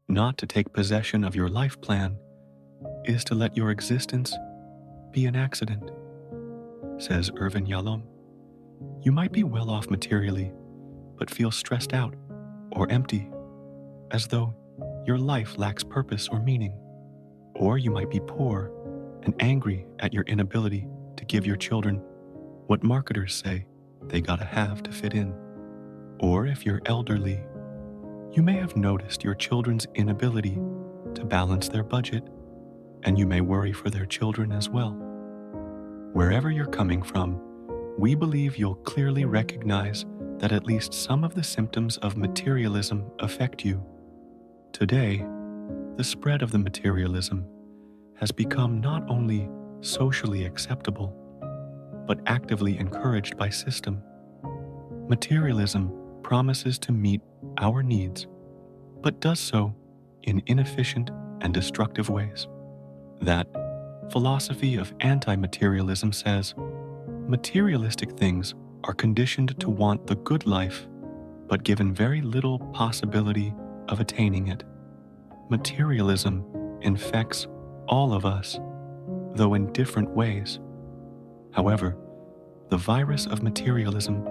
Not to take possession of your life plan is to let your existence be an accident, says Irvin Yalom. You might be well off materially, but feel stressed out or empty, as though your life lacks purpose or meaning. Or you might be poor and angry at your inability to give your children what marketers say they gotta have to fit in. Or if you're elderly, you may have noticed your children's inability to balance their budget, and you may worry for their children as well. Wherever you're coming from, we believe you'll clearly recognize that at least some of the symptoms of materialism affect you. Today, the spread of the materialism has become not only socially acceptable, but actively encouraged by system. Materialism promises to meet our needs, but does so in inefficient and destructive ways. That philosophy of anti-materialism says materialistic things are conditioned to want the good life, but given very little possibility of attaining it. Materialism infects all of us, though in different ways. However, the virus of materialism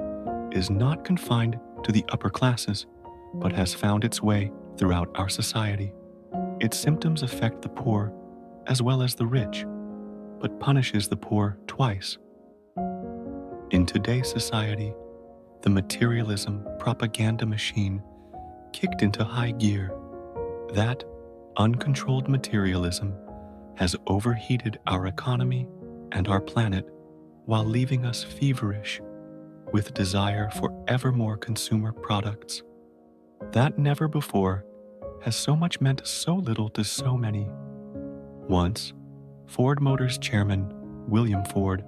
is not confined to the upper classes, but has found its way throughout our society. Its symptoms affect the poor as well as the rich, but punishes the poor twice. In today's society, the materialism propaganda machine kicked into high gear. That uncontrolled materialism has overheated our economy and our planet while leaving us feverish with desire for ever more consumer products. That never before has so much meant so little to so many. Once, Ford Motors chairman William Ford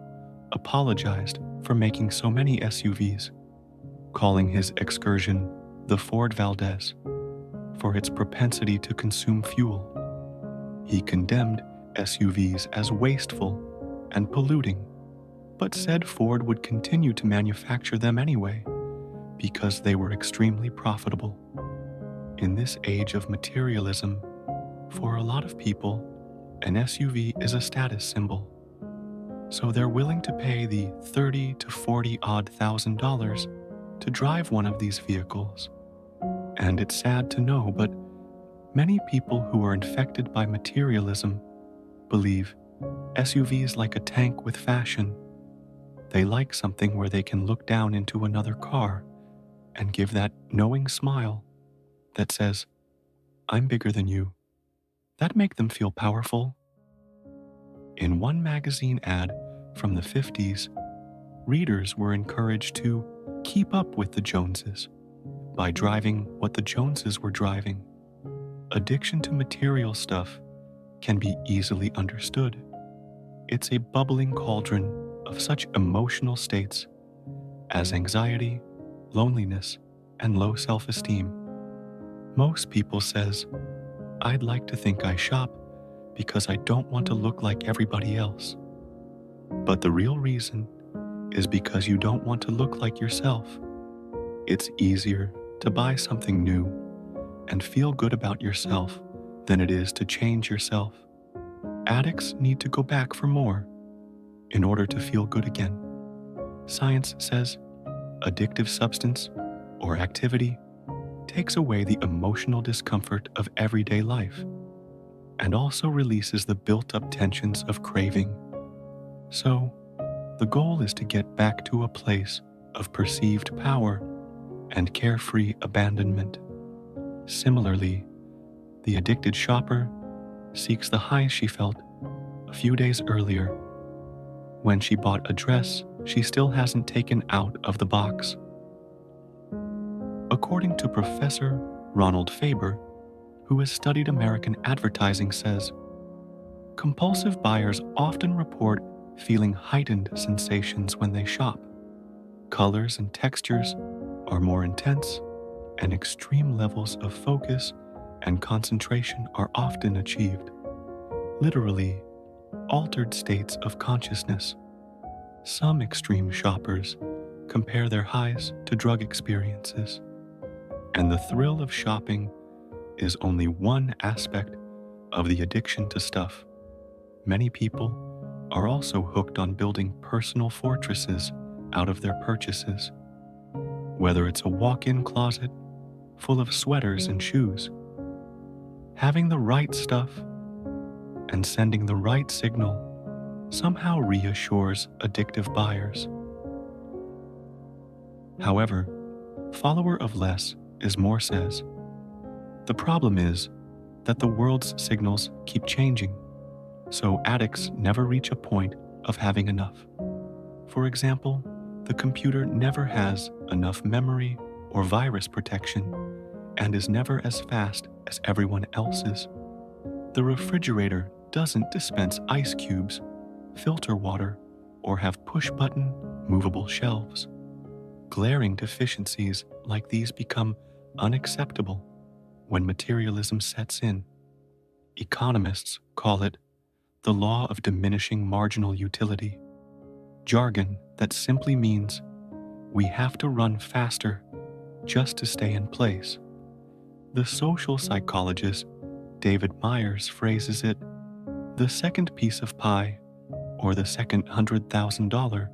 apologized for making so many SUVs, calling his excursion the Ford Valdez for its propensity to consume fuel. He condemned SUVs as wasteful and polluting, but said Ford would continue to manufacture them anyway because they were extremely profitable. In this age of materialism, for a lot of people, an SUV is a status symbol. So they're willing to pay the $30,000 to $40,000 to drive one of these vehicles. And it's sad to know, but many people who are infected by materialism believe SUV is like a tank with fashion. They like something where they can look down into another car and give that knowing smile that says, "I'm bigger than you." That make them feel powerful. In one magazine ad from the 50s, readers were encouraged to keep up with the Joneses by driving what the Joneses were driving. Addiction to material stuff can be easily understood. It's a bubbling cauldron of such emotional states as anxiety, loneliness, and low self-esteem. Most people says, "I'd like to think I shop because I don't want to look like everybody else." But the real reason is because you don't want to look like yourself. It's easier to buy something new and feel good about yourself than it is to change yourself. Addicts need to go back for more in order to feel good again. Science says addictive substance or activity takes away the emotional discomfort of everyday life and also releases the built-up tensions of craving. So, the goal is to get back to a place of perceived power and carefree abandonment. Similarly, the addicted shopper seeks the high she felt a few days earlier when she bought a dress she still hasn't taken out of the box. According to Professor Ronald Faber, who has studied American advertising, says, compulsive buyers often report feeling heightened sensations when they shop. Colors and textures are more intense, and extreme levels of focus and concentration are often achieved. Literally, altered states of consciousness. Some extreme shoppers compare their highs to drug experiences, and the thrill of shopping is only one aspect of the addiction to stuff. Many people are also hooked on building personal fortresses out of their purchases, whether it's a walk-in closet full of sweaters and shoes. Having the right stuff and sending the right signal somehow reassures addictive buyers. However, follower of less is more says, the problem is that the world's signals keep changing, so addicts never reach a point of having enough. For example, the computer never has enough memory or virus protection and is never as fast as everyone else's. The refrigerator doesn't dispense ice cubes, filter water, or have push-button, movable shelves. Glaring deficiencies like these become unacceptable when materialism sets in. Economists call it the law of diminishing marginal utility, jargon that simply means we have to run faster just to stay in place. The social psychologist David Myers phrases it, the second piece of pie, or the second $100,000,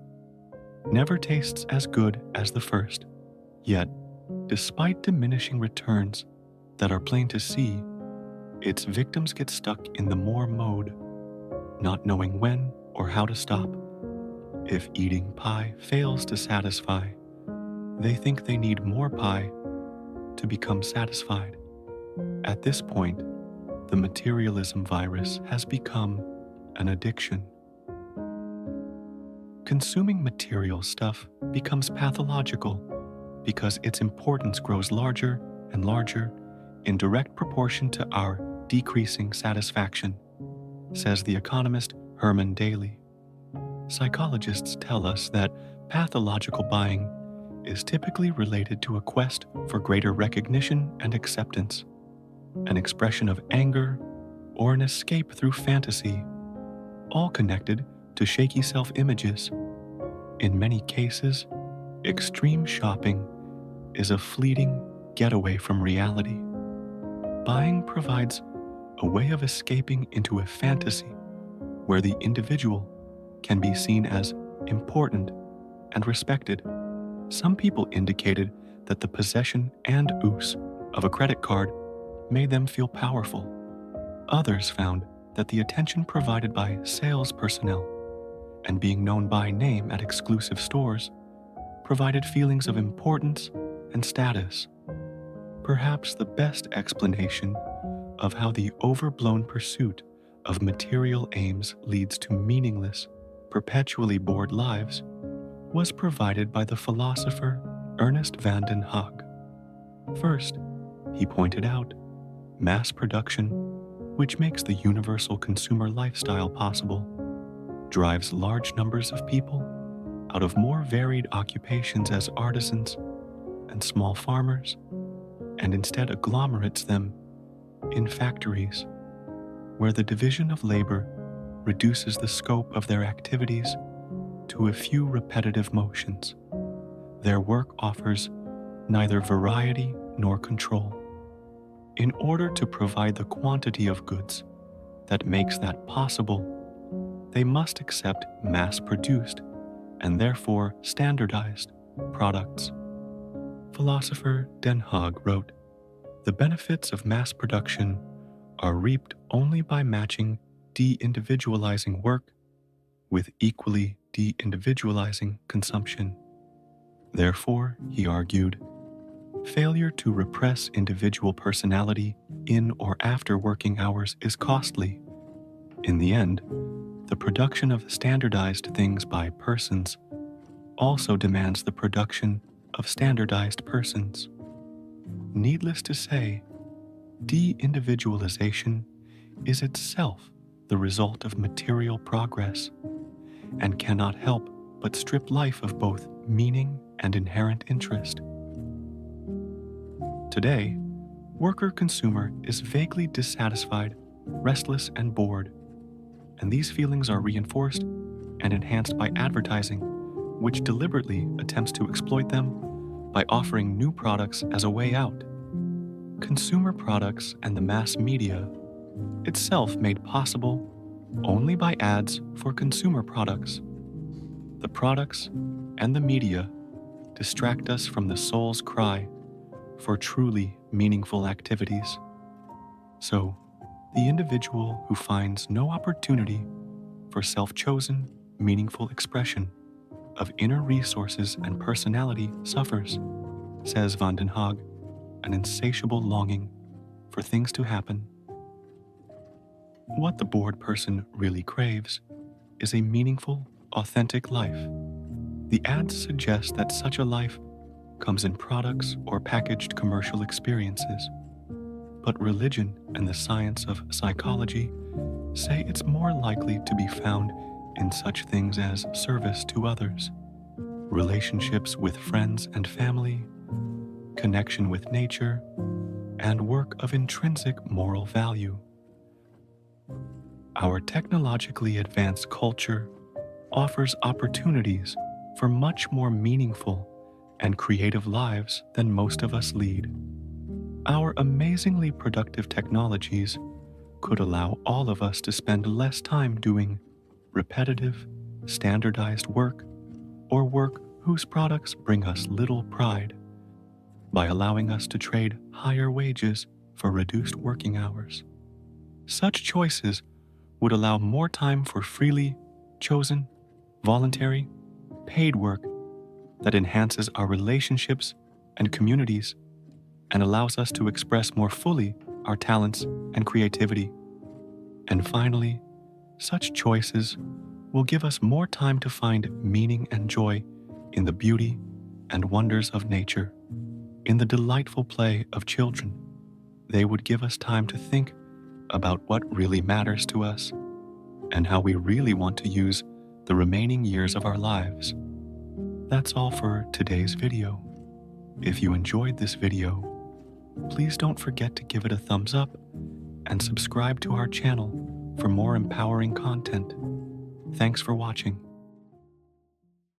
never tastes as good as the first. Yet, despite diminishing returns that are plain to see, its victims get stuck in the more mode, not knowing when or how to stop. If eating pie fails to satisfy, they think they need more pie to become satisfied. At this point, the materialism virus has become an addiction. Consuming material stuff becomes pathological because its importance grows larger and larger in direct proportion to our decreasing satisfaction, says the economist Herman Daly. Psychologists tell us that pathological buying is typically related to a quest for greater recognition and acceptance, an expression of anger, or an escape through fantasy, all connected to shaky self-images. In many cases, extreme shopping is a fleeting getaway from reality. Buying provides a way of escaping into a fantasy where the individual can be seen as important and respected. Some people indicated that the possession and use of a credit card made them feel powerful. Others found that the attention provided by sales personnel and being known by name at exclusive stores provided feelings of importance and status. Perhaps the best explanation of how the overblown pursuit of material aims leads to meaningless, perpetually bored lives was provided by the philosopher Ernest van den Haag. First, he pointed out mass production, which makes the universal consumer lifestyle possible, drives large numbers of people out of more varied occupations as artisans and small farmers, and instead agglomerates them in factories, where the division of labor reduces the scope of their activities to a few repetitive motions. Their work offers neither variety nor control. In order to provide the quantity of goods that makes that possible, they must accept mass-produced and therefore standardized products. Philosopher Den Haag wrote, "The benefits of mass production are reaped only by matching de-individualizing work with equally de-individualizing consumption. Therefore," he argued, "failure to repress individual personality in or after working hours is costly. In the end, the production of standardized things by persons also demands the production of standardized persons. Needless to say, de-individualization is itself the result of material progress and cannot help but strip life of both meaning and inherent interest." Today, worker-consumer is vaguely dissatisfied, restless, and bored, and these feelings are reinforced and enhanced by advertising, which deliberately attempts to exploit them by offering new products as a way out. consumer products and the mass media, itself made possible only by ads for consumer products. The products and the media distract us from the soul's cry for truly meaningful activities. So, the individual who finds no opportunity for self-chosen, meaningful expression of inner resources and personality suffers, says Van den Haag, an insatiable longing for things to happen. What the bored person really craves is a meaningful, authentic life. The ads suggest that such a life comes in products or packaged commercial experiences. But religion and the science of psychology say it's more likely to be found in such things as service to others, relationships with friends and family, connection with nature, and work of intrinsic moral value. Our technologically advanced culture offers opportunities for much more meaningful and creative lives than most of us lead. Our amazingly productive technologies could allow all of us to spend less time doing repetitive, standardized work or work whose products bring us little pride, by allowing us to trade higher wages for reduced working hours. Such choices would allow more time for freely chosen, voluntary, paid work that enhances our relationships and communities and allows us to express more fully our talents and creativity. And finally, such choices will give us more time to find meaning and joy in the beauty and wonders of nature, in the delightful play of children. They would give us time to think about what really matters to us and how we really want to use the remaining years of our lives. That's all for today's video. If you enjoyed this video, please don't forget to give it a thumbs up and subscribe to our channel for more empowering content. Thanks for watching.